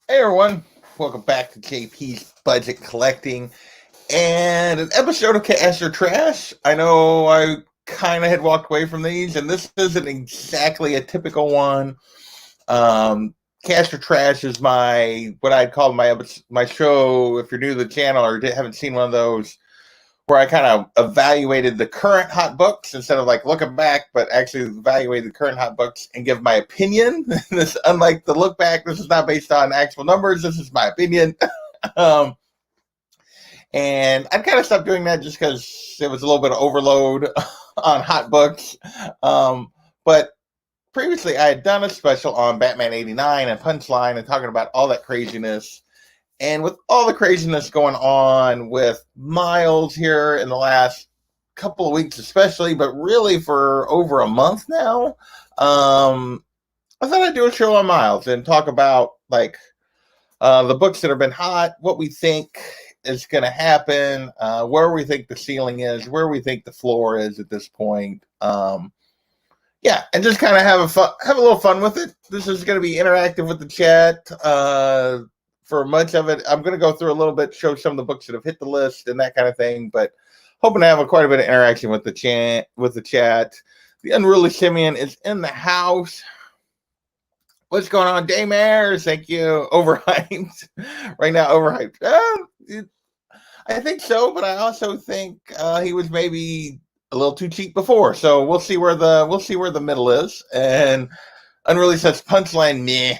Hey everyone, welcome back to JP's Budget Collecting and an episode of Cash or Trash. I know I kind of had walked away from these, and this isn't exactly a typical one. Um, Cash or Trash is my what I'd call my show. If you're new to the channel or haven't seen one of those, where I kind of evaluated the current hot books instead of like looking back, but actually evaluated the current hot books and give my opinion. This, unlike the look back, this is not based on actual numbers. This is my opinion. um, and I kind of stopped doing that just because it was a little bit of overload on hot books. But previously, I had done a special on Batman '89 and Punchline and talking about all that craziness. And with all the craziness going on with Miles here in the last couple of weeks, especially, but really for over a month now, I thought I'd do a show on Miles and talk about like the books that have been hot, what we think is going to happen, where we think the ceiling is, where we think the floor is at this point. Yeah, and just kind of have a little fun with it. This is going to be interactive with the chat. For much of it, I'm going to go through a little bit, show some of the books that have hit the list and that kind of thing. But hoping to have quite a bit of interaction with the chat. The Unruly Simeon is in the house. What's going on, Daymare? Thank you. Overhyped right now. Overhyped. I think so, but I also think he was maybe a little too cheap before. So we'll see where the middle is. And Unruly says Punchline, meh.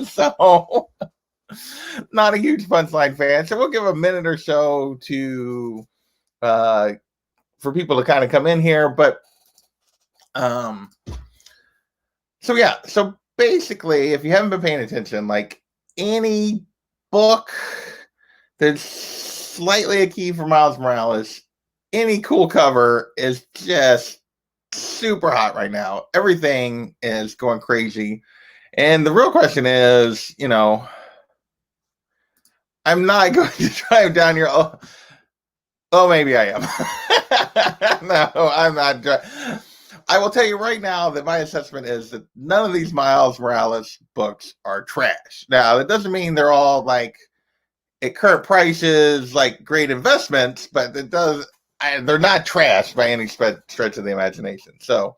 So not a huge Punchline fan. So we'll give a minute or so to for people to kind of come in here. But so yeah, so basically, if you haven't been paying attention, like any book that's slightly a key for Miles Morales, any cool cover is just super hot right now. Everything is going crazy. And the real question is, I'm not going to drive down your. Oh, maybe I am. No, I'm not. I will tell you right now that my assessment is that none of these Miles Morales books are trash. Now, that doesn't mean they're all like at current prices, like great investments, but they're not trash by any stretch of the imagination. So,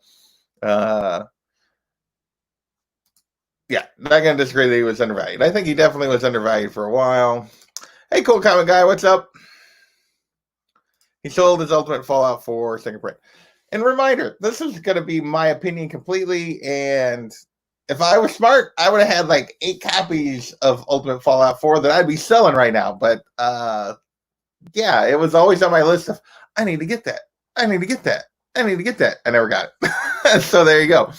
yeah, not going to disagree that he was undervalued. I think he definitely was undervalued for a while. Hey, cool comic guy, what's up? He sold his Ultimate Fallout 4 second print. And reminder, this is going to be my opinion completely. And if I was smart, I would have had like 8 copies of Ultimate Fallout 4 that I'd be selling right now. But yeah, it was always on my list of, I need to get that. I need to get that. I need to get that. I never got it. So there you go.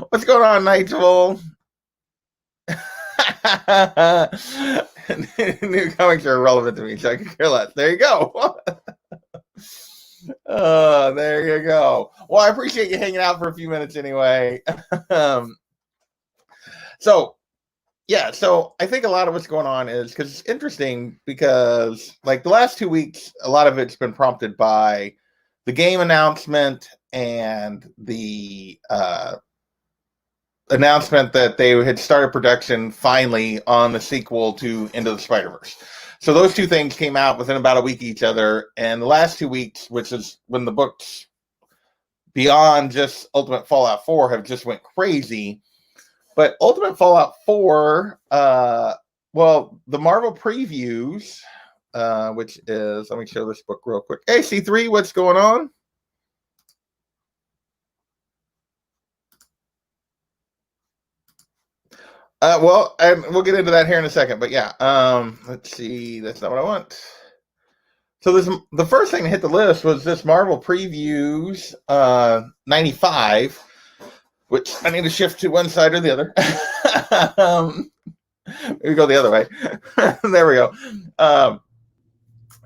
What's going on, Nigel? New comics are irrelevant to me, so I can care less. There you go. There you go. Well, I appreciate you hanging out for a few minutes anyway. So, yeah, so I think a lot of what's going on is because it's interesting because, like, the last 2 weeks, a lot of it's been prompted by the game announcement and the announcement that they had started production finally on the sequel to Into the Spider-Verse. So those two things came out within about a week of each other. And the last 2 weeks, which is when the books beyond just Ultimate Fallout 4 have just went crazy. But Ultimate Fallout 4, well, the Marvel previews, which is, let me show this book real quick. Hey, C3, what's going on? Well, and we'll get into that here in a second. But yeah, let's see. That's not what I want. So the first thing to hit the list was this Marvel Previews 95, which I need to shift to one side or the other. Maybe go the other way. There we go.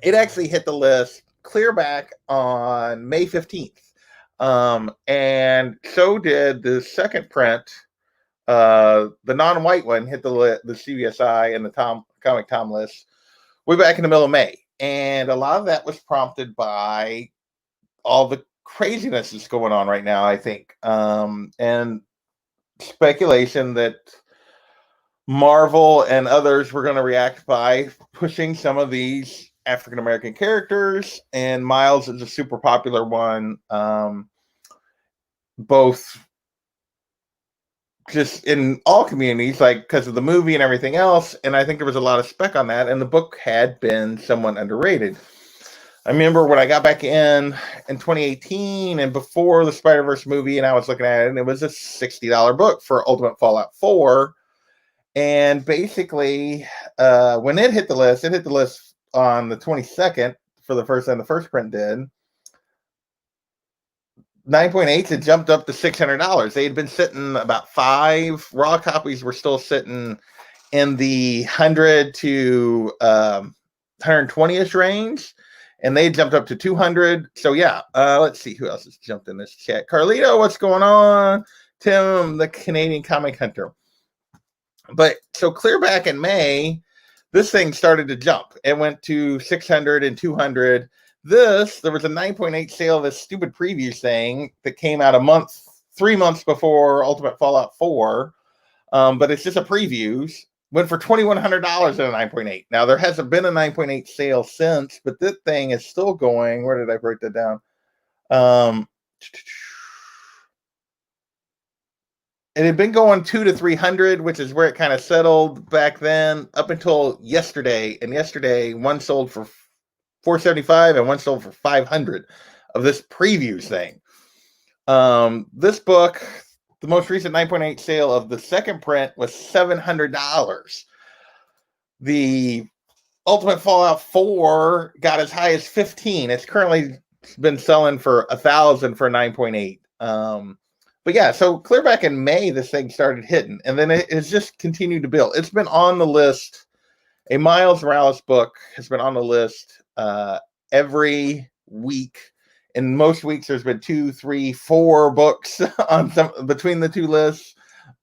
It actually hit the list clear back on May 15th. And so did the second print. The non-white one hit the CBSI and the Comic Tom list way back in the middle of May. And a lot of that was prompted by all the craziness that's going on right now, I think. And speculation that Marvel and others were going to react by pushing some of these African American characters, and Miles is a super popular one, both just in all communities, like because of the movie and everything else. And I think there was a lot of spec on that, and the book had been somewhat underrated. I remember when I got back in 2018 and before the Spider-Verse movie, and I was looking at it, and it was a $60 book for Ultimate Fallout 4. And basically, when it hit the list on the 22nd for the first time the first print did. 9.8 had jumped up to $600. They had been sitting about 5 raw copies were still sitting in the 100 to 120ish range, and they jumped up to 200. So yeah, let's see who else has jumped in this chat. Carlito, what's going on? Tim, the Canadian comic hunter. But so clear back in May, this thing started to jump. It went to 600 and 200. There was a 9.8 sale of this stupid preview thing that came out 3 months before Ultimate Fallout 4. But it's just a previews. Went for $2,100 at a 9.8. Now, there hasn't been a 9.8 sale since, but this thing is still going. Where did I break that down? It had been going 200 to 300, which is where it kind of settled back then, up until yesterday. And yesterday, one sold for $475 and one sold for $500 of this previews thing. This book, the most recent 9.8 sale of the second print was $700. The Ultimate Fallout 4 got as high as $15. It's currently been selling for $1,000 for 9.8. But yeah, so clear back in May, this thing started hitting, and then it has just continued to build. It's been on the list. A Miles Morales book has been on the list every week. In most weeks, there's been 2, 3, 4 books on between the two lists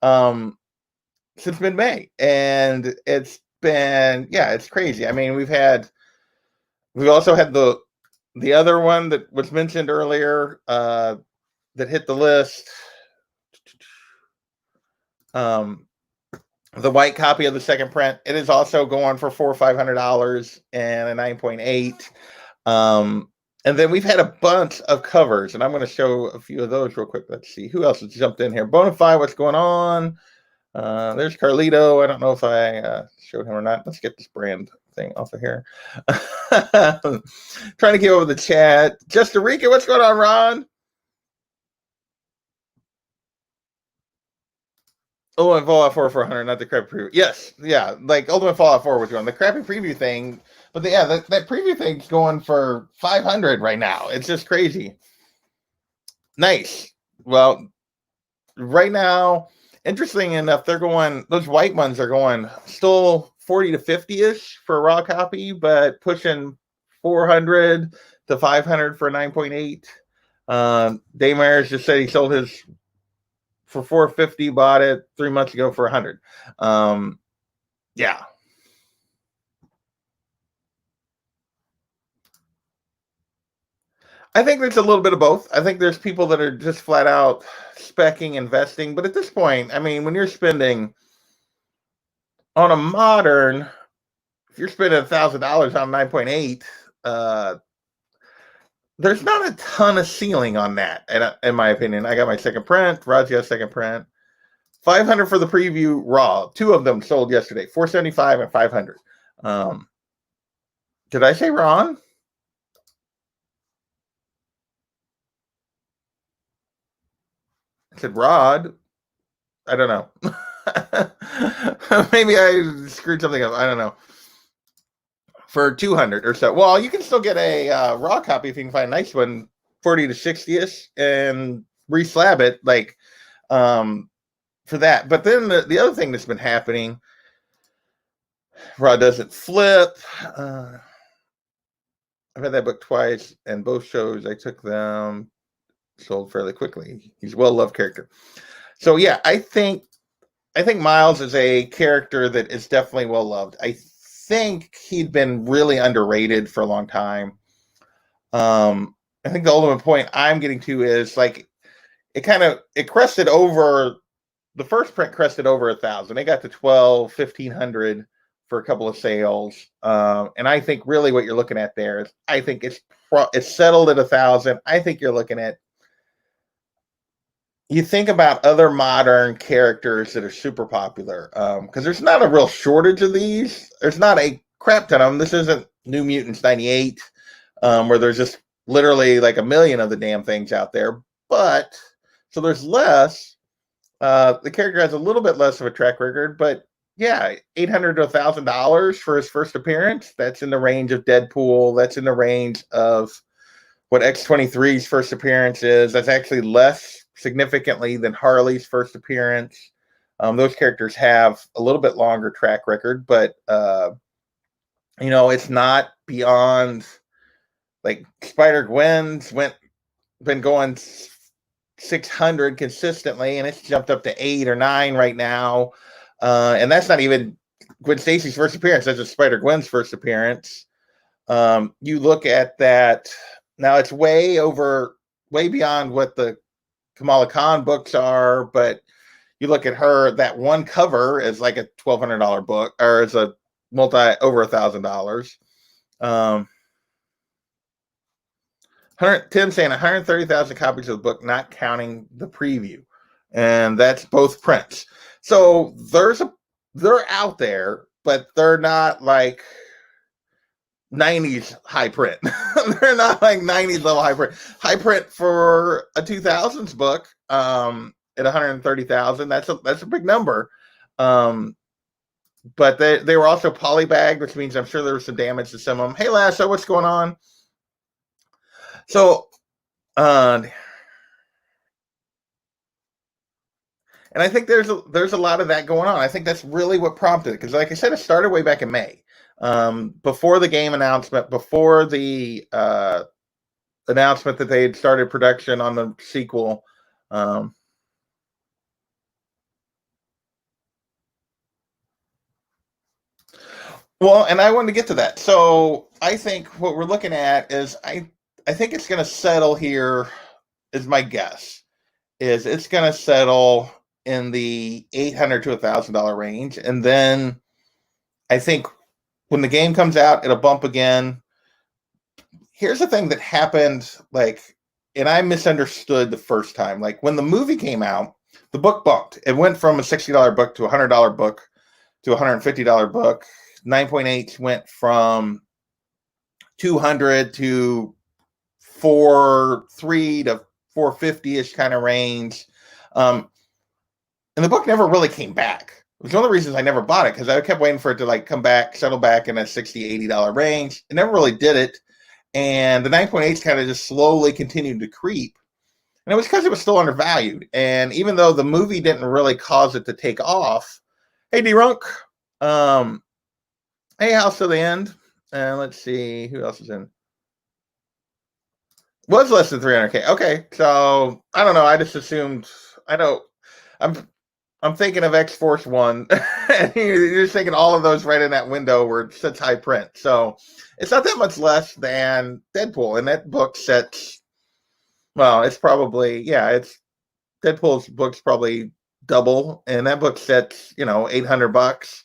since mid-May, and it's been it's crazy. I mean, we've also had the other one that was mentioned earlier that hit the list. The white copy of the second print, it is also going for $400 or $500 and a 9.8. And then we've had a bunch of covers, and I'm going to show a few of those real quick. Let's see who else has jumped in here. Bonafide, what's going on? There's Carlito. I don't know if I showed him or not. Let's get this brand thing off of here. Trying to get over the chat. Just Rica, what's going on, Ron? Ultimate Fallout 4 for 100, not the crappy preview. Yes, yeah, like Ultimate Fallout 4 was going. The crappy preview thing, but that preview thing's going for 500 right now. It's just crazy. Nice. Well, right now, interesting enough, those white ones are going still 40 to 50-ish for a raw copy, but pushing 400 to 500 for a 9.8. Dave Myers just said he sold his for $450, bought it 3 months ago for $100. Yeah. I think there's a little bit of both. I think there's people that are just flat out specking, investing. But at this point, I mean, when you're spending on a modern, if you're spending $1,000 on 9.8, there's not a ton of ceiling on that, in my opinion. I got my second print. Rod's got a second print. $500 for the preview raw. 2 of them sold yesterday. $475 and $500. Did I say Ron? I said Rod. I don't know. Maybe I screwed something up. I don't know. For 200 or so. Well, you can still get a raw copy if you can find a nice one, 40 to 60ish, and reslab it for that. But then the other thing that's been happening, raw doesn't flip. I've had that book twice, and both shows I took them sold fairly quickly. He's a well-loved character. So yeah, I think Miles is a character that is definitely well-loved. I think he'd been really underrated for a long time. I think the ultimate point I'm getting to is like it crested over the first print crested over 1,000. They got to 12, 1,500 for a couple of sales. And I think really what you're looking at there is, I think it's settled at 1,000. I think you're looking at, you think about other modern characters that are super popular, because there's not a real shortage of these. There's not a crap ton of them. This isn't New Mutants 98, where there's just literally like a million of the damn things out there. But so there's less. The character has a little bit less of a track record, but yeah, $800 to $1,000 for his first appearance. That's in the range of Deadpool. That's in the range of what X-23's first appearance is. That's actually less significantly than Harley's first appearance. Those characters have a little bit longer track record, but it's not beyond, like, Spider-Gwen's been going 600 consistently, and it's jumped up to 8 or 9 right now. And that's not even Gwen Stacy's first appearance. That's just Spider-Gwen's first appearance. You look at that now; it's way beyond what the Kamala Khan books are. But you look at her; that one cover is like a $1,200 book, or it's a over $1,000. Tim saying 130,000 copies of the book, not counting the preview, and that's both prints. So they're out there, but they're not like 90s high print. They're not like 90s level high print. High print for a 2000s book at 130,000. That's a big number. But they were also polybagged, which means I'm sure there was some damage to some of them. Hey, Lasso, what's going on? So, and I think there's a lot of that going on. I think that's really what prompted it, because, like I said, it started way back in May, before the game announcement, before the announcement that they had started production on the sequel. Well, and I wanted to get to that. So I think what we're looking at is, I think it's going to settle here, is my guess, is it's going to settle in the $800 to $1,000 range. And then I think when the game comes out, it'll bump again. Here's the thing that happened, and I misunderstood the first time. Like, when the movie came out, the book bumped. It went from a $60 book to a $100 book to a $150 book. 9.8 went from 200 to 4.3 to 450-ish kind of range. And the book never really came back. It was one of the reasons I never bought it, because I kept waiting for it to come back, settle back in a $60, $80 range. It never really did it. And the 9.8s kind of just slowly continued to creep. And it was because it was still undervalued. And even though the movie didn't really cause it to take off, hey, D-Runk, hey, House to the End. And let's see, who else is in? Was less than 300K. Okay, so I don't know. I just assumed. I'm thinking of X-Force 1, and you're just thinking all of those right in that window where it sets high print. So it's not that much less than Deadpool, and that book sets. Well, it's probably it's Deadpool's book's probably double, and that book sets $800.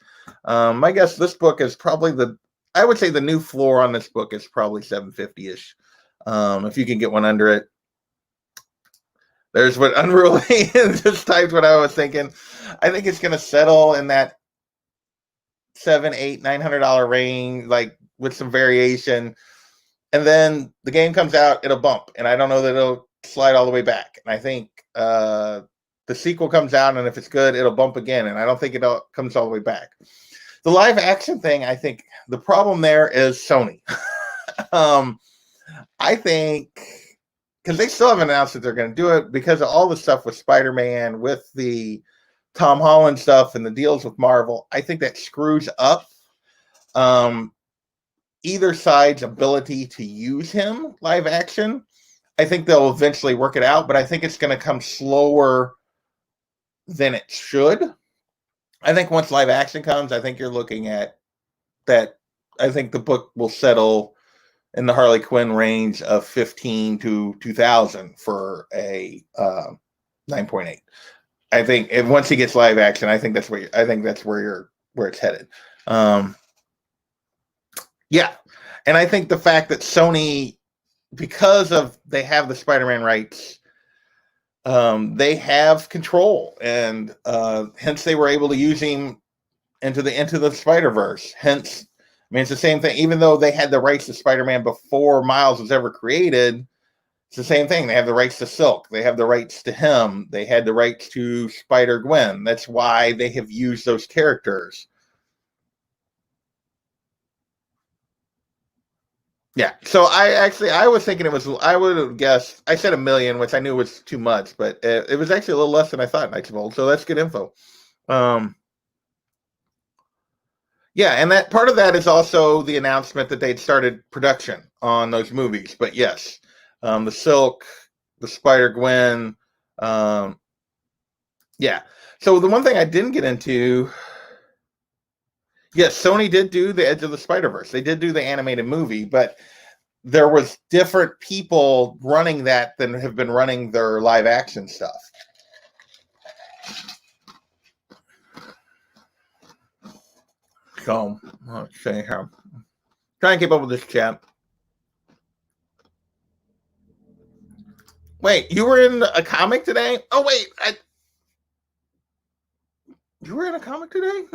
My guess this book is probably I would say the new floor on this book is probably 750-ish. If you can get one under it. There's what Unruly just typed what I was thinking. I think it's going to settle in that $700, $800, $900 range, like with some variation. And then the game comes out, it'll bump. And I don't know that it'll slide all the way back. And I think the sequel comes out, and if it's good, it'll bump again. And I don't think it comes all the way back. The live action thing, I think the problem there is Sony. I think, because they still haven't announced that they're going to do it, because of all the stuff with Spider-Man, with the Tom Holland stuff and the deals with Marvel, I think that screws up either side's ability to use him live action. I think they'll eventually work it out, but I think it's going to come slower than it should. I think once live action comes, I think you're looking at that. I think the book will settle in the Harley Quinn range of 15 to 2,000 for a 9.8. I think once he gets live action, I think that's where it's headed. Yeah, and I think the fact that Sony, because of they have the Spider-Man rights, they have control, and hence they were able to use him into the Spider-Verse. Hence, I mean, it's the same thing. Even though they had the rights to Spider-Man before Miles was ever created, it's the same thing. They have the rights to Silk. They have the rights to him. They had the rights to Spider-Gwen. That's why they have used those characters. Yeah. So I was thinking I would have guessed, I said 1 million, which I knew was too much, but it was actually a little less than I thought, Knights of Old. So that's good info. Yeah, and that part of that is also the announcement that they'd started production on those movies. But yes, the Silk, the Spider-Gwen, yeah. So the one thing I didn't get into, yes, Sony did do the Edge of the Spider-Verse. They did do the animated movie, but there was different people running that than have been running their live action stuff. So let's see here. Try and keep up with this chat. Wait, you were in a comic today? Oh wait, you were in a comic today?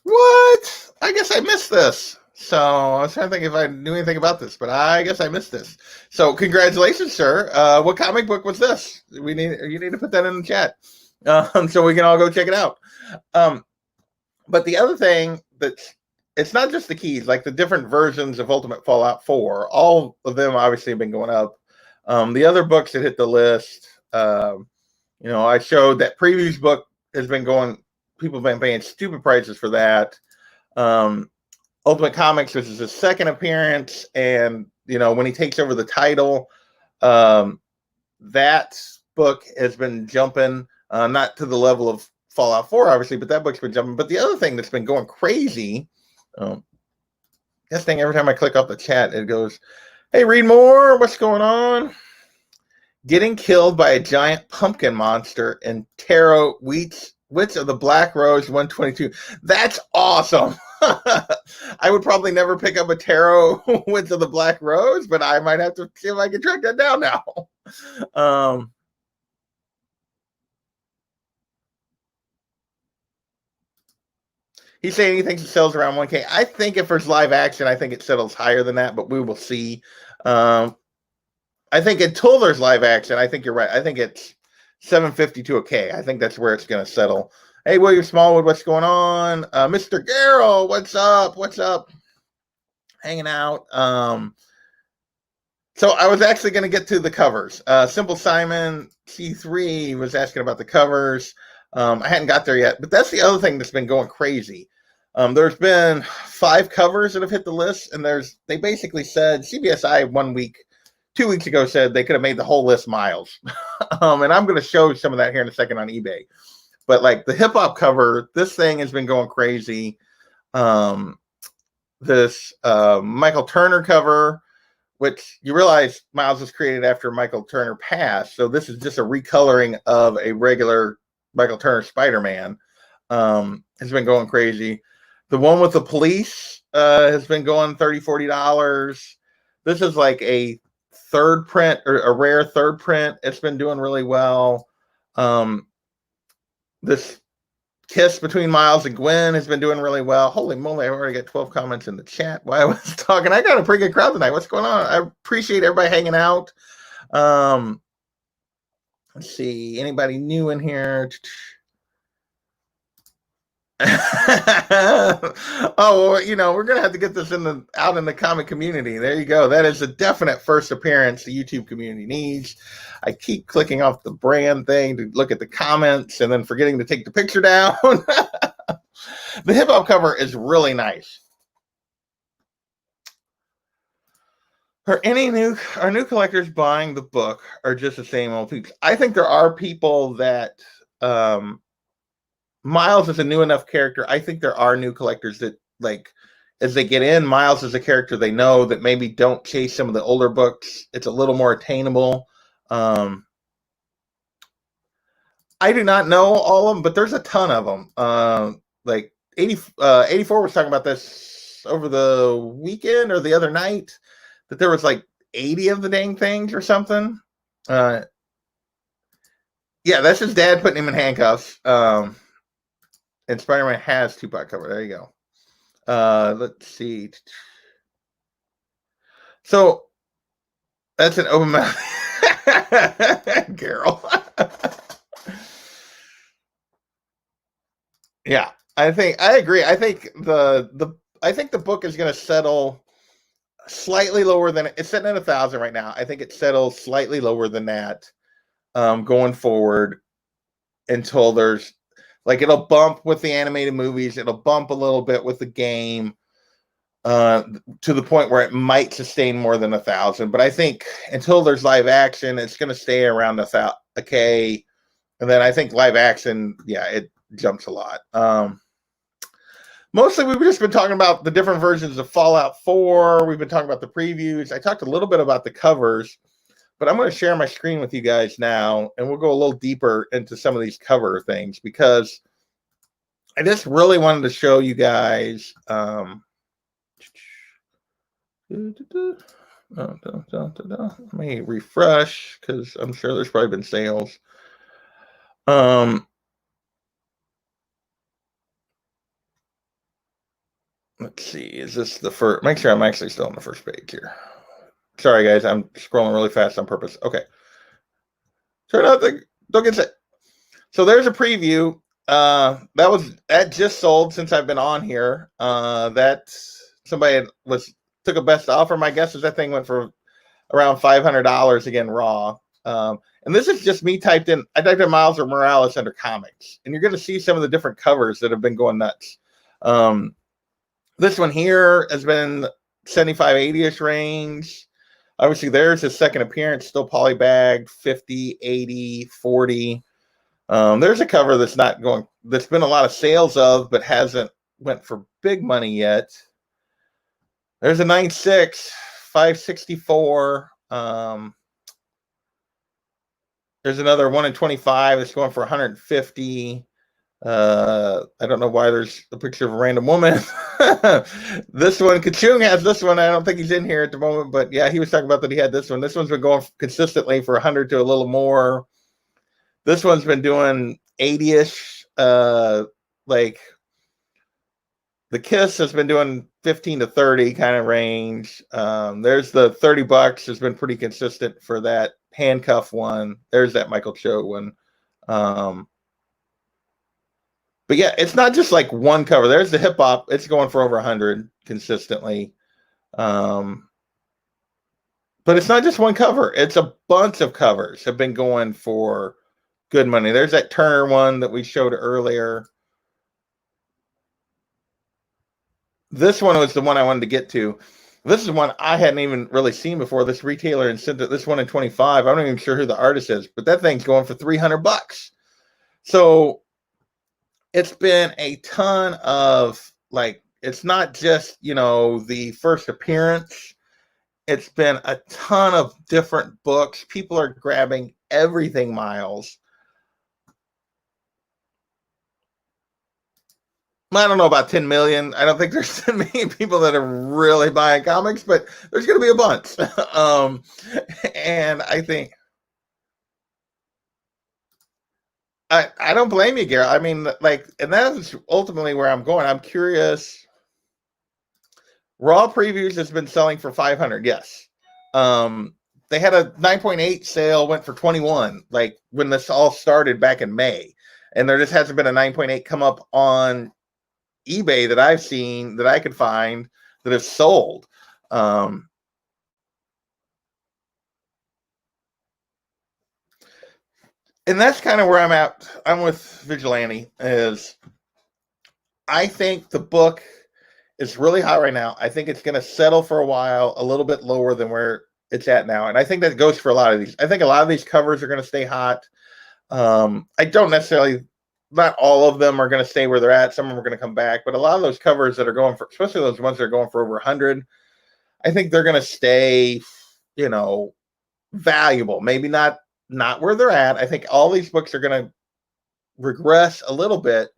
What? I guess I missed this. So I was trying to think if I knew anything about this, but I guess I missed this. So congratulations, sir. What comic book was this? You need to put that in the chat, so we can all go check it out. But the other thing it's not just the keys, like the different versions of Ultimate Fallout 4. All of them obviously have been going up. The other books that hit the list, I showed that Previews book has been going. People have been paying stupid prices for that. Ultimate Comics, which is his second appearance, and when he takes over the title, that book has been jumping, not to the level of Fallout 4, obviously, but that book's been jumping. But the other thing that's been going crazy, this thing, every time I click off the chat, it goes, "Hey, read more. What's going on?" Getting killed by a giant pumpkin monster in Tarot Witch of the Black Rose 122. That's awesome. I would probably never pick up a Tarot Witch of the Black Rose, but I might have to see if I can track that down now. He's saying he thinks it sells around 1K. I think if there's live action, I think it settles higher than that, but we will see. I think until there's live action, I think you're right. I think it's 750 to a K. I think that's where it's going to settle. Hey, William Smallwood, what's going on? Mr. Garrow, what's up? What's up? Hanging out. So I was actually going to get to the covers. Simple Simon C3 was asking about the covers. I hadn't got there yet, but that's the other thing that's been going crazy. There's been 5 covers that have hit the list, and they basically said, CBSI 2 weeks ago said they could have made the whole list Miles. And I'm going to show some of that here in a second on eBay. But like the hip hop cover, this thing has been going crazy. This Michael Turner cover, which you realize Miles was created after Michael Turner passed. So this is just a recoloring of a regular Michael Turner Spider-Man. Has been going crazy. The one with the police has been going $30, $40. This is like a third print, or a rare third print. It's been doing really well. This kiss between Miles and Gwen has been doing really well. Holy moly, I've already got 12 comments in the chat while I was talking. I got a pretty good crowd tonight. What's going on? I appreciate everybody hanging out. Let's see. Anybody new in here? Oh, well, we're gonna have to get this out in the comic community. There you go. That is a definite first appearance the YouTube community needs. I keep clicking off the brand thing to look at the comments and then forgetting to take the picture down. The hip hop cover is really nice. Are new collectors buying the book, or just the same old people? I think there are people that Miles is a new enough character. I think there are new collectors that like as they get in, Miles is a character they know that maybe don't chase some of the older books. It's a little more attainable. I do not know all of them, but there's a ton of them. Like 84 was talking about this over the weekend or the other night, that there was like 80 of the dang things or something. Yeah, that's his dad putting him in handcuffs. And Spider-Man has Tupac cover. There you go. Let's see. So that's an open mouth. Carol. Yeah, I agree. I think the book is going to settle slightly lower than it's sitting at 1,000 right now. I think it settles slightly lower than that going forward until there's like it'll bump with the animated movies. It'll bump a little bit with the game to the point where it might sustain more than 1,000. But I think until there's live action, it's going to stay around a K. And then I think live action, yeah, it jumps a lot. Mostly we've just been talking about the different versions of Fallout 4. We've been talking about the previews. I talked a little bit about the covers, but I'm going to share my screen with you guys now, and we'll go a little deeper into some of these cover things because I just really wanted to show you guys. Let me refresh because I'm sure there's probably been sales. Let's see. Is this the first? Make sure I'm actually still on the first page here. Sorry, guys. I'm scrolling really fast on purpose. Okay. Turn out don't get sick. So there's a preview. That just sold since I've been on here. That somebody took a best offer. My guess is that thing went for around $500 again raw. And this is just me typed in Miles Morales under comics, and you're going to see some of the different covers that have been going nuts. This one here has been 75, 80-ish range. Obviously, there's his second appearance, still polybagged, 50, 80, 40. There's a cover that's been a lot of sales of, but hasn't went for big money yet. There's a 9.6, 564. There's another 1 in 25 that's going for 150. I don't know why there's a picture of a random woman. This one, Kachung has this one. I don't think he's in here at the moment, but yeah, he was talking about that he had this one. This one's been going consistently for 100 to a little more. This one's been doing 80-ish. Like the Kiss has been doing 15 to 30 kind of range. There's the $30 has been pretty consistent for that handcuff one. There's that Michael Cho one. But yeah, it's not just like one cover. There's the hip hop. It's going for over 100 consistently. But it's not just one cover. It's a bunch of covers have been going for good money. There's that Turner one that we showed earlier. This one was the one I wanted to get to. This is one I hadn't even really seen before. This retailer and sent it. This one in 25. I'm not even sure who the artist is, but that thing's going for $300. So it's been a ton of it's not just, the first appearance. It's been a ton of different books. People are grabbing everything, Miles. I don't know about 10 million. I don't think there's 10 million people that are really buying comics, but there's going to be a bunch. And I think I don't blame you, Garrett. I mean, and that's ultimately where I'm going. I'm curious. Raw Previews has been selling for 500. Yes. They had a 9.8 sale, went for 21, when this all started back in May. And there just hasn't been a 9.8 come up on eBay that I've seen that I could find that have sold. And that's kind of where I'm at. I'm with Vigilante. I think the book is really hot right now. I think it's going to settle for a while, a little bit lower than where it's at now. And I think that goes for a lot of these. I think a lot of these covers are going to stay hot. I don't necessarily not all of them are going to stay where they're at. Some of them are going to come back, but a lot of those covers that are going for, especially those ones that are going for over 100, I think they're going to stay, valuable. Maybe not where they're at. I think all these books are going to regress a little bit,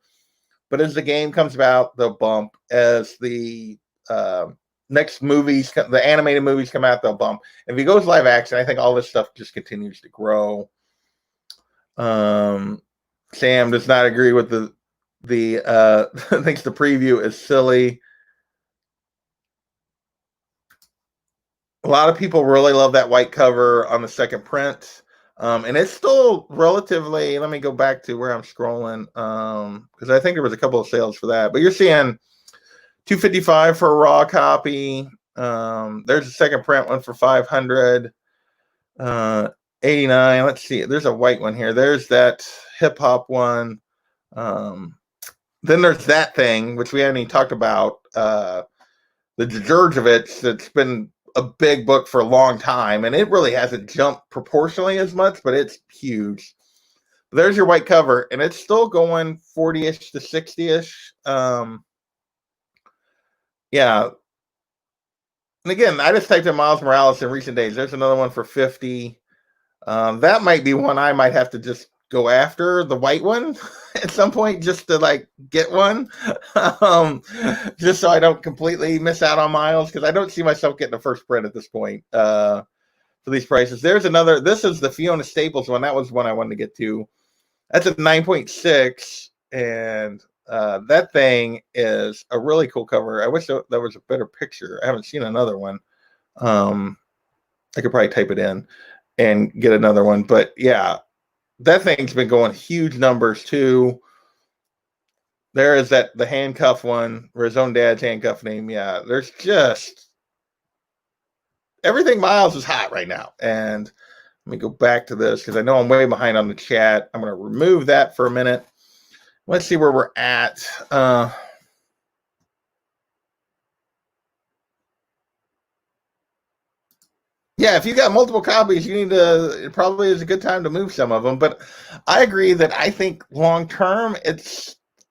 but as the game comes about, they'll bump. As the next movies, the animated movies come out, they'll bump. If he goes live action, I think all this stuff just continues to grow. Sam does not agree with the thinks the preview is silly. A lot of people really love that white cover on the second print. And it's still relatively, let me go back to where I'm scrolling. Because I think there was a couple of sales for that. But you're seeing $255 for a raw copy. There's a second print one for $500. 89. Let's see. There's a white one here. There's that hip hop one. Then there's that thing, which we haven't even talked about. The Djurjevic, that's been a big book for a long time, and it really hasn't jumped proportionally as much, but it's huge. There's your white cover, and it's still going 40-ish to 60-ish. Yeah. And again, I just typed in Miles Morales in recent days. There's another one for 50. That might be one I might have to just go after, the white one at some point, just to like get one, just so I don't completely miss out on Miles, because I don't see myself getting the first print at this point for these prices. There's another. This is the Fiona Staples one. That was one I wanted to get to. That's a 9.6, and that thing is a really cool cover. I wish there was a better picture. I haven't seen another one. I could probably type it in and get another one, but yeah, that thing's been going huge numbers too. There is the handcuff one, where his own dad's handcuff name. Yeah, there's just everything. Miles is hot right now. And let me go back to this, because I know I'm way behind on the chat. I'm going to remove that for a minute. Let's see where we're at. Yeah, if you got multiple copies, you need to, it probably is a good time to move some of them. But I agree that I think long term,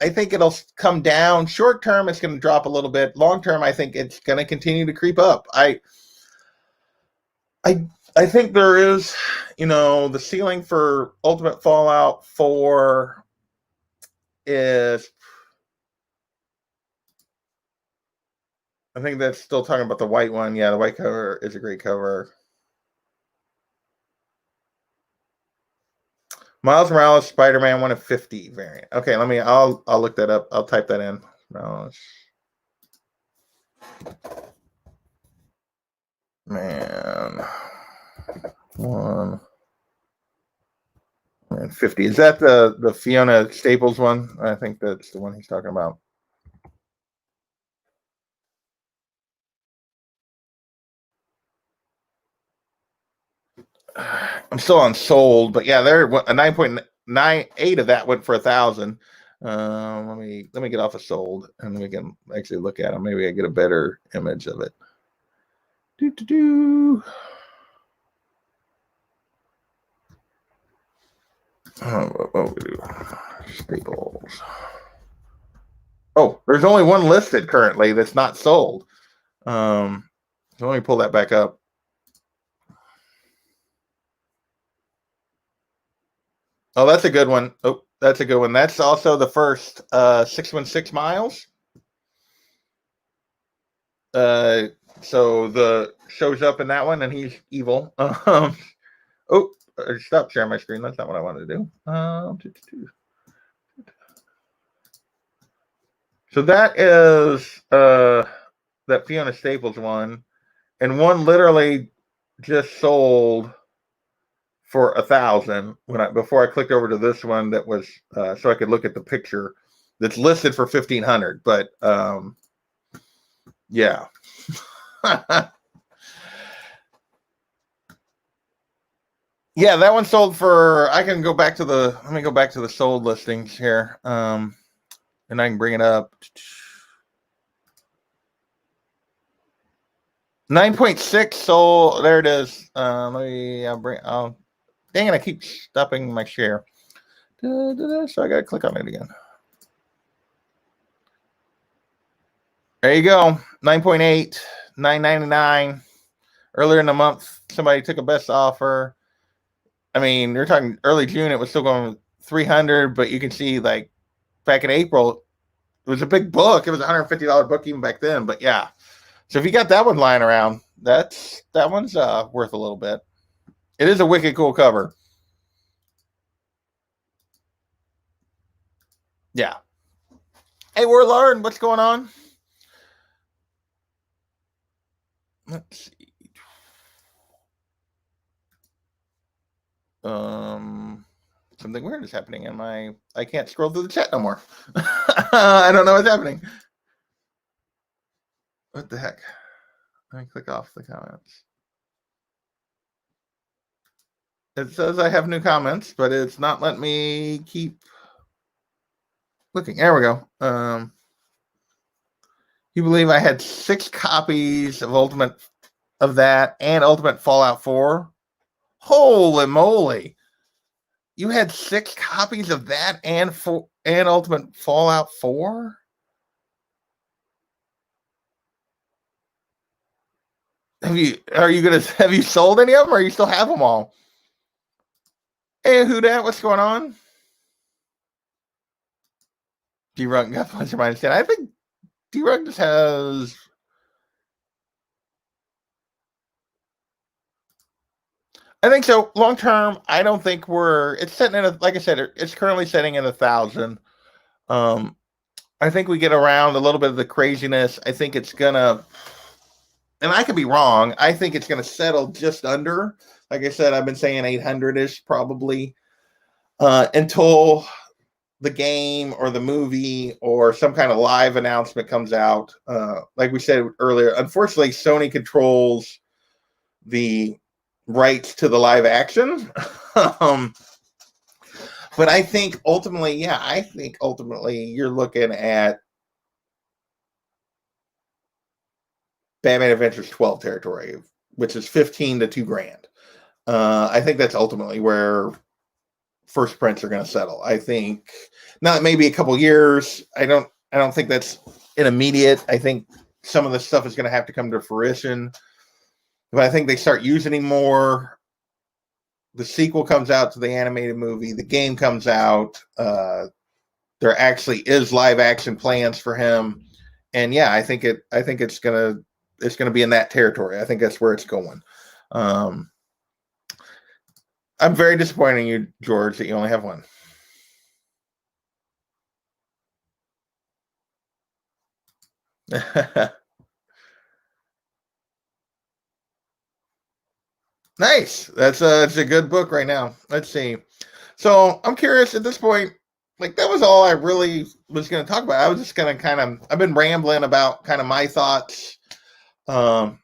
I think it'll come down. Short term, it's going to drop a little bit. Long term, I think it's going to continue to creep up. I think there is, the ceiling for Ultimate Fallout 4 is, I think that's still talking about the white one. Yeah, the white cover is a great cover. Miles Morales, Spider-Man 1 of 50 variant. Okay, I'll look that up. I'll type that in. Morales. Man. 1 and 50. Is that the Fiona Staples one? I think that's the one he's talking about. I'm still on sold, but yeah, there a 9.98 of that went for 1,000. Let me get off of sold, and we can actually look at them. Maybe I get a better image of it. What we do? Staples. Oh, there's only one listed currently that's not sold. So let me pull that back up. Oh, that's a good one. Oh, that's a good one. That's also the first 616 Miles. So the shows up in that one, and he's evil. Oh, stop sharing my screen. That's not what I wanted to do. So that is that Fiona Staples one, and one literally just sold for 1,000 before I clicked over to this one that was so I could look at the picture that's listed for 1,500. But yeah. Yeah, that one sold for, I can go back to let me go back to the sold listings here. And I can bring it up. 9.6 sold. There it is. Dang it, I keep stopping my share. So I got to click on it again. There you go. 9.8, $9.99. Earlier in the month, somebody took a best offer. I mean, you're talking early June, it was still going 300, but you can see like back in April, it was a big book. It was a $150 book even back then. But yeah. So if you got that one lying around, that one's worth a little bit. It is a wicked cool cover. Yeah. Hey, Warlord, what's going on? Let's see. Something weird is happening in I can't scroll through the chat no more. I don't know what's happening. What the heck? Let me click off the comments. It says I have new comments, but it's not letting me keep looking. There we go. You believe I had 6 copies of Ultimate of that and Ultimate Fallout 4? Holy moly! You had 6 copies of that and Ultimate Fallout 4? Have you sold any of them, or you still have them all? Hey, who dat? What's going on? D-Rug got punch your mind. I think D-Rug just has. I think so. Long term, I don't think it's setting in like I said, it's currently setting in 1,000. I think we get around a little bit of the craziness. I think it's gonna, and I could be wrong. I think it's gonna settle just under. Like I said, I've been saying 800-ish probably until the game or the movie or some kind of live announcement comes out. Like we said earlier, unfortunately, Sony controls the rights to the live action. But I think ultimately, you're looking at Batman Adventures 12 territory, which is 15 to $2,000. I think that's ultimately where first prints are going to settle. I think not maybe a couple years. I don't think that's an immediate. I think some of the stuff is going to have to come to fruition, but I think they start using him more. The sequel comes out to the animated movie. The game comes out. There actually is live action plans for him, and yeah, I think it's gonna be in that territory. I think that's where it's going. I'm very disappointed in you, George, that you only have one. Nice. That's it's a good book right now. Let's see. So I'm curious at this point. Like that was all I really was going to talk about. I was just going to I've been rambling about kind of my thoughts. I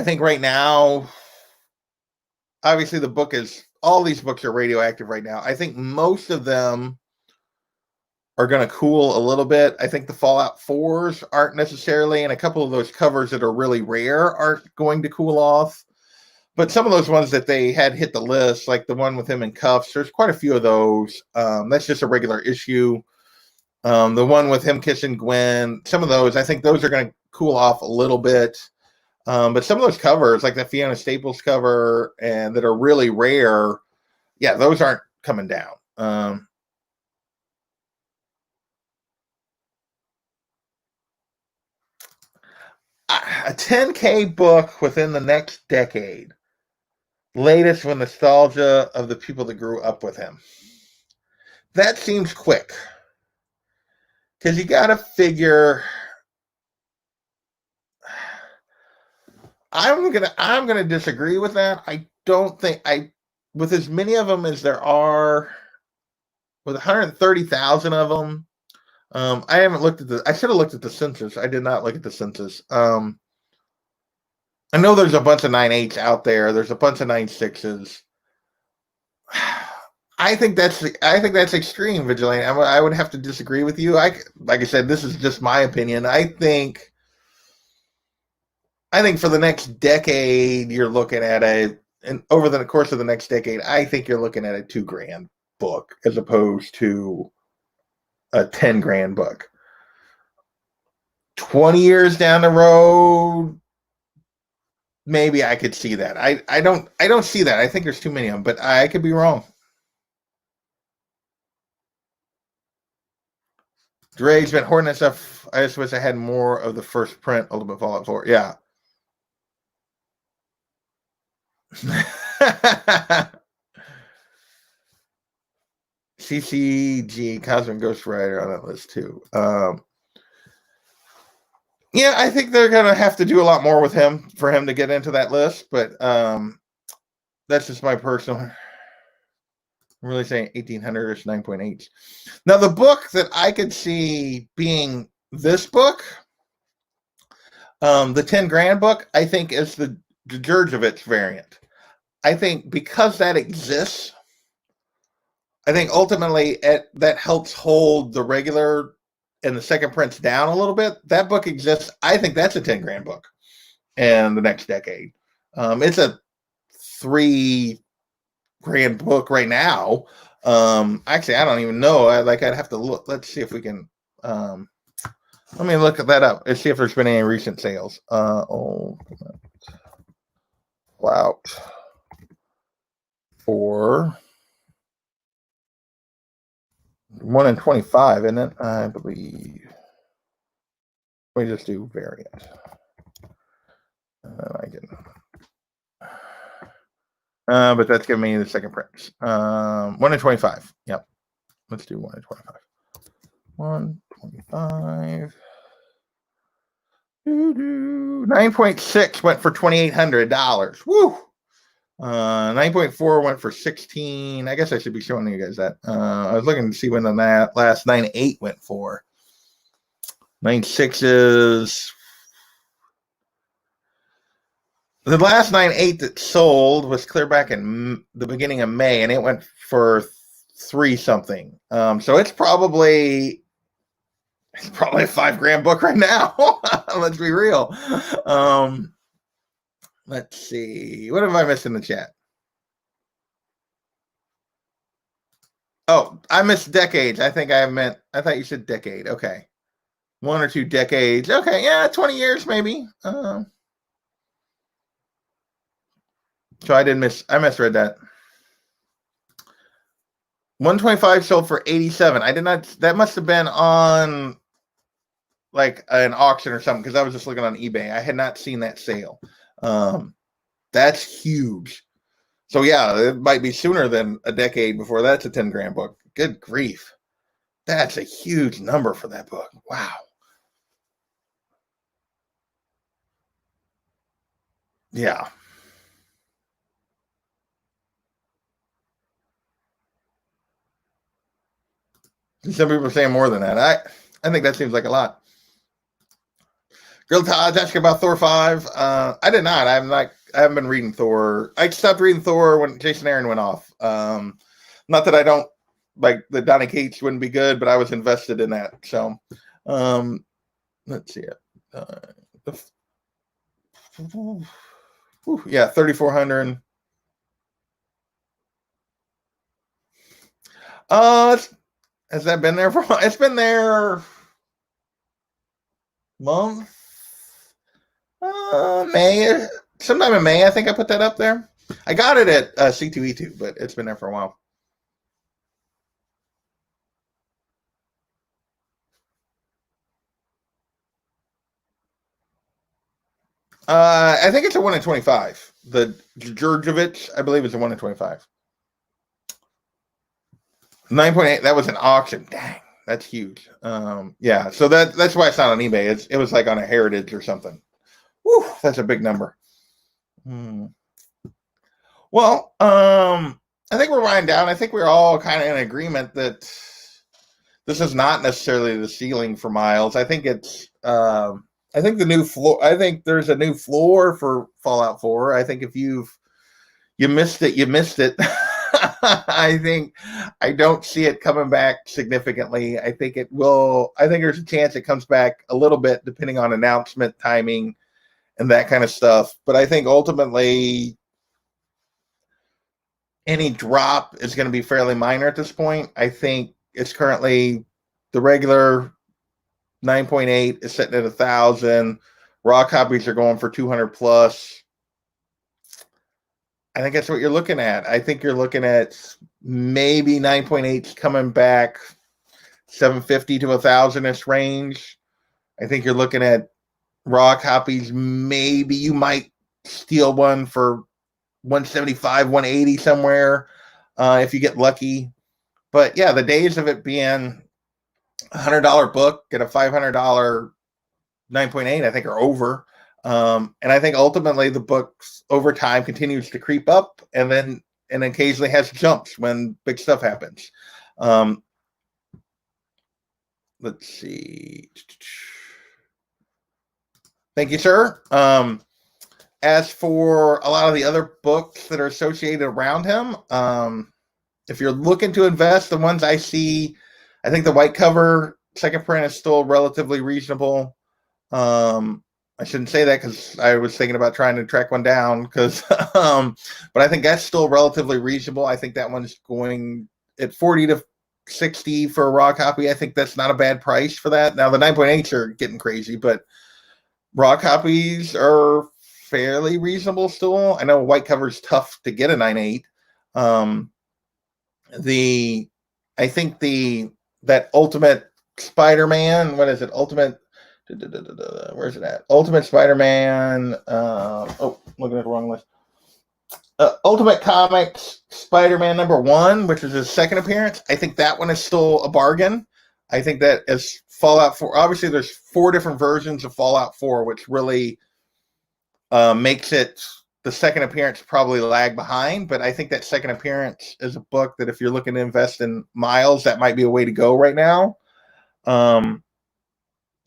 think right now, obviously all these books are radioactive right now. I think most of them are going to cool a little bit. I think the Fallout 4s aren't necessarily, and a couple of those covers that are really rare aren't going to cool off. But some of those ones that they had hit the list, like the one with him in cuffs, there's quite a few of those. That's just a regular issue. The one with him kissing Gwen, some of those, I think those are going to cool off a little bit. But some of those covers, like the Fiona Staples cover, and that are really rare, yeah, those aren't coming down. A 10K book within the next decade. Latest with nostalgia of the people that grew up with him. That seems quick. Because you got to figure. I'm gonna disagree with that. I don't think with as many of them as there are, with 130,000 of them. I haven't looked at I should have looked at the census. I did not look at the census. I know there's a bunch of 9.8s out there. There's a bunch of 9.6s. I think that's extreme, Vigilante. I would have to disagree with you. Like I said, this is just my opinion. I think for the next decade, you're looking at and over the course of the next decade, I think you're looking at a $2,000 book as opposed to a 10 grand book. 20 years down the road, maybe I could see that. I don't see that. I think there's too many of them, but I could be wrong. Dre's been hoarding that stuff. I just wish I had more of the first print Ultimate Fallout 4. Yeah. CCG Cosmic Ghost Rider on that list too. Yeah, I think they're gonna have to do a lot more with him for him to get into that list, but that's just my personal. I'm really saying 1800-ish, 9.8. Now, the book that I could see being this book, the 10 grand book, I think is the Djurjevic variant. I think because that exists, I think ultimately that helps hold the regular and the second prints down a little bit. That book exists. I think that's a 10 grand book in the next decade. It's a 3 grand book right now. Actually, I don't even know. I'd have to look. Let's see if we can. Let me look that up and see if there's been any recent sales. Wow. For 1 in 25, isn't it? I believe. Let me just do variant. I can. But that's giving me the second print. 1 in 25. Yep. Let's do 1 in 25. 125. 9.6 went for $2,800. Woo! 9.4 went for 16. I guess I should be showing you guys that. I was looking to see when the last 9.8 went for. 9.6 is the last 9.8 that sold was clear back in the beginning of May, and it went for 3 something. So it's probably a 5 grand book right now. Let's be real. Let's see. What have I missed in the chat? Oh, I missed decades. I thought you said decade. Okay. 1 or 2 decades. Okay. Yeah. 20 years maybe. So I misread that. 125 sold for 87. I did not, that must have been on like an auction or something, because I was just looking on eBay. I had not seen that sale. That's huge. So yeah, it might be sooner than a decade before that's a 10 grand book. Good grief. That's a huge number for that book. Wow. Yeah. Some people are saying more than that. I think that seems like a lot. Girl Todd's asking about Thor 5. I did not. I haven't been reading Thor. I stopped reading Thor when Jason Aaron went off. Not that I don't like the Donny Cates wouldn't be good, but I was invested in that. So let's see it. Yeah, 3,400. Has that been there for? It's been there month. May, sometime in May, I think I put that up there. I got it at C2E2, but it's been there for a while. I think it's a 1 in 25. The Djurjevic, I believe, is a 1 in 25. 9.8. That was an auction. Dang, that's huge. Yeah, so that's why it's not on eBay. It was like on a Heritage or something. Whew, that's a big number. Well, I think we're winding down. I think we're all kind of in agreement that this is not necessarily the ceiling for Miles. I think it's I think the new floor. I think there's a new floor for Fallout 4. I think if you missed it, you missed it. I don't see it coming back significantly. I think it will. I think there's a chance it comes back a little bit, depending on announcement timing and that kind of stuff. But I think ultimately, any drop is going to be fairly minor at this point. I think it's currently the regular 9.8 is sitting at 1,000. Raw copies are going for 200 plus. I think that's what you're looking at. I think you're looking at maybe 9.8 coming back 750 to 1,000-ish range. I think you're looking at raw copies. Maybe you might steal one for 175, 180 somewhere if you get lucky. But yeah, the days of it being $100 book at a $500 9.8, I think, are over. And I think ultimately the books over time continues to creep up and occasionally has jumps when big stuff happens. Let's see. Thank you, sir. As for a lot of the other books that are associated around him, if you're looking to invest, the ones I see, I think the white cover second print is still relatively reasonable. I shouldn't say that because I was thinking about trying to track one down but I think that's still relatively reasonable. I think that one's going at 40 to 60 for a raw copy. I think that's not a bad price for that. Now the 9.8s are getting crazy, but raw copies are fairly reasonable still. I know white cover is tough to get a 9.8. I think that Ultimate Spider-Man, what is it? Where's it at? Ultimate Spider-Man. Looking at the wrong list. Ultimate Comics Spider-Man #1, which is his second appearance. I think that one is still a bargain. I think that as Fallout 4, obviously there's 4 different versions of Fallout 4, which really makes it the second appearance probably lag behind. But I think that second appearance is a book that if you're looking to invest in Miles, that might be a way to go right now.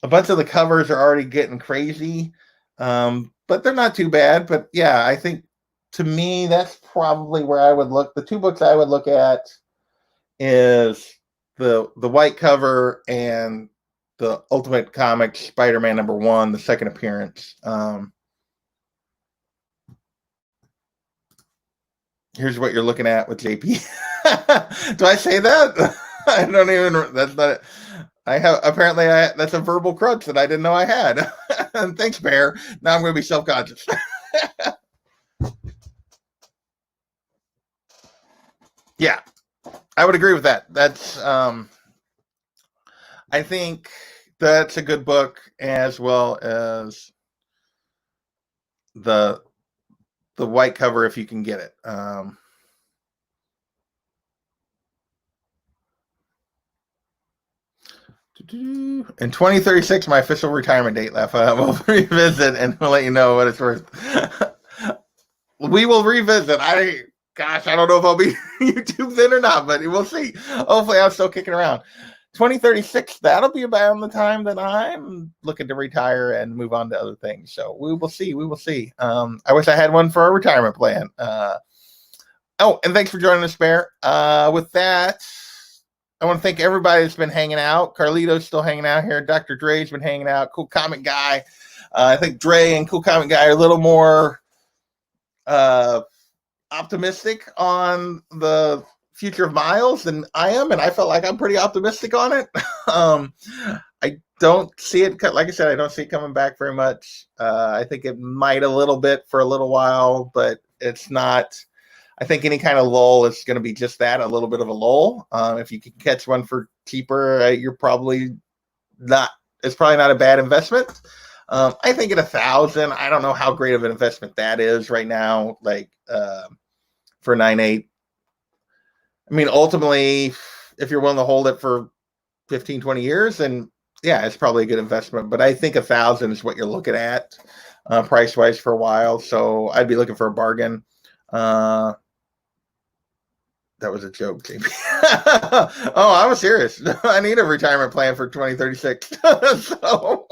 A bunch of the covers are already getting crazy, but they're not too bad. But yeah, I think to me, that's probably where I would look. The 2 books I would look at is the white cover and the Ultimate Comics Spider-Man #1, the second appearance. Here's what you're looking at with JP. Do I say that? I don't even. That's not it. I have apparently that's a verbal crutch that I didn't know I had. Thanks, Bear. Now I'm going to be self-conscious. Yeah, I would agree with that. That's I think that's a good book, as well as the white cover if you can get it. In 2036, my official retirement date left. We'll revisit and we'll let you know what it's worth. We will revisit. I don't know if I'll be YouTube then or not, but we'll see. Hopefully, I'm still kicking around. 2036, that'll be about the time that I'm looking to retire and move on to other things. So we will see. We will see. I wish I had one for a retirement plan. And thanks for joining us, Bear. With that, I want to thank everybody that's been hanging out. Carlito's still hanging out here. Dr. Dre's been hanging out. Cool Comic Guy. I think Dre and Cool Comic Guy are a little more optimistic on the future of Miles than I am, and I felt like I'm pretty optimistic on it. I don't see it, like I said, I don't see it coming back very much. I think it might a little bit for a little while, but it's not. I think any kind of lull is going to be just that, a little bit of a lull. If you can catch one for cheaper, you're probably not. It's probably not a bad investment. I think at 1,000, I don't know how great of an investment that is right now. Like for 9.8. I mean, ultimately, if you're willing to hold it for 15, 20 years, then yeah, it's probably a good investment. But I think 1,000 is what you're looking at price wise for a while. So I'd be looking for a bargain. That was a joke, JP. Oh, I was serious. I need a retirement plan for 2036. So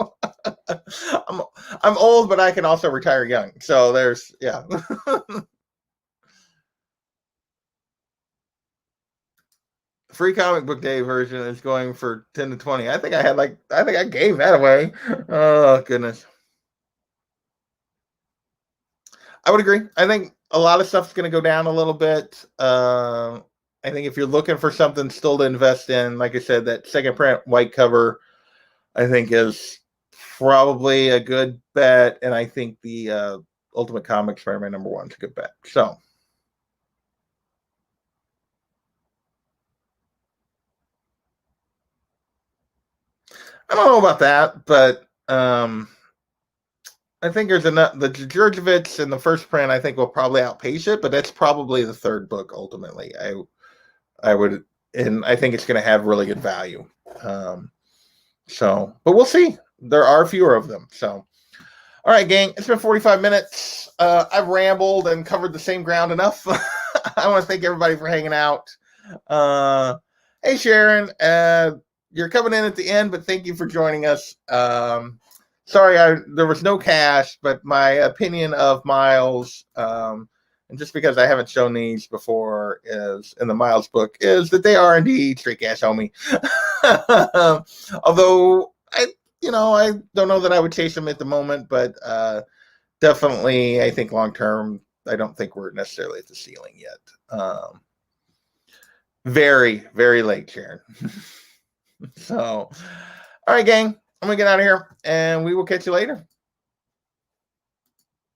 I'm old, but I can also retire young. So there's, yeah. Free comic book day version is going for 10 to 20. I think I gave that away. Oh, goodness. I would agree. I think a lot of stuff's going to go down a little bit. I think if you're looking for something still to invest in, like I said, that second print white cover, I think is probably a good bet. And I think the Ultimate Comics Spider-Man #1 is a good bet. So I don't know about that, but I think there's enough. The Djurjevic in the first print, I think, will probably outpace it, but that's probably the third book ultimately. I would, and I think it's going to have really good value. But we'll see. There are fewer of them. So, all right, gang, it's been 45 minutes. I've rambled and covered the same ground enough. I want to thank everybody for hanging out. Hey, Sharon, you're coming in at the end, but thank you for joining us. Sorry, there was no cash, but my opinion of Miles, and just because I haven't shown these before, is in the Miles book, is that they are indeed straight cash homie. Although I don't know that I would chase them at the moment, but definitely I think long term, I don't think we're necessarily at the ceiling yet. Very, very late, Sharon. So, all right, gang, I'm gonna get out of here, and we will catch you later.